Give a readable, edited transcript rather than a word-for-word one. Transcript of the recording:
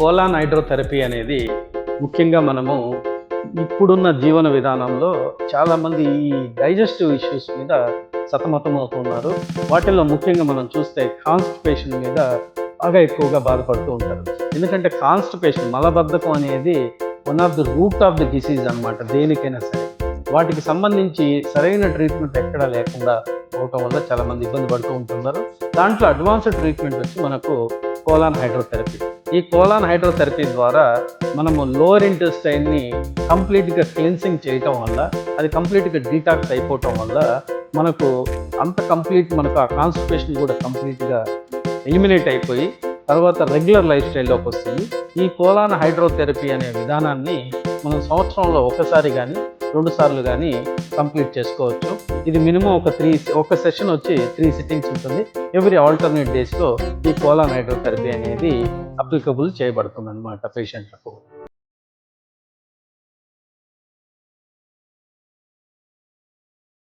Colon hydrotherapy అనేది ముఖ్యంగా మనము ఇప్పుడున్న జీవన విధానంలో చాలామంది ఈ డైజెస్టివ్ ఇష్యూస్ మీద సతమతమవుతున్నారు. వాటిల్లో ముఖ్యంగా మనం చూస్తే కాన్స్టిపేషన్ మీద బాగా ఎక్కువగా బాధపడుతూ ఉంటారు. ఎందుకంటే కాన్స్టిపేషన్, మలబద్ధకం అనేది one of the root of the disease అనమాట. దేనికైనా సరే వాటికి సంబంధించి సరైన ట్రీట్మెంట్ ఎక్కడా లేకుండా పోవటం వల్ల చాలామంది ఇబ్బంది పడుతూ ఉంటున్నారు. దాంట్లో అడ్వాన్స్డ్ ట్రీట్మెంట్ వచ్చి మనకు కోలాన్ హైడ్రోథెరపీ. ఈ కోలాన్ హైడ్రోథెరపీ ద్వారా మనము లోవర్ ఇంటెస్టైన్ని కంప్లీట్గా క్లెన్సింగ్ చేయటం వల్ల, అది కంప్లీట్గా డీటాక్స్ అయిపోవటం వల్ల మనకు మనకు ఆ కాన్స్టిపేషన్ కూడా కంప్లీట్గా ఎలిమినేట్ అయిపోయి తర్వాత రెగ్యులర్ లైఫ్ స్టైల్లోకి వస్తుంది. ఈ కోలాన్ హైడ్రోథెరపీ అనే విధానాన్ని మనం సంవత్సరంలో ఒకసారి కానీ 2 సార్లు కానీ కంప్లీట్ చేసుకోవచ్చు. ఇది మినిమం ఒక సెషన్ వచ్చి 3 సిట్టింగ్స్ ఉంటుంది. ఎవ్రీ ఆల్టర్నేట్ డేస్లో ఈ కోలాన్ హైడ్రోథెరపీ అనేది అప్లికబుల్ చేయబడుతుంది అన్నమాట పేషెంట్లకు.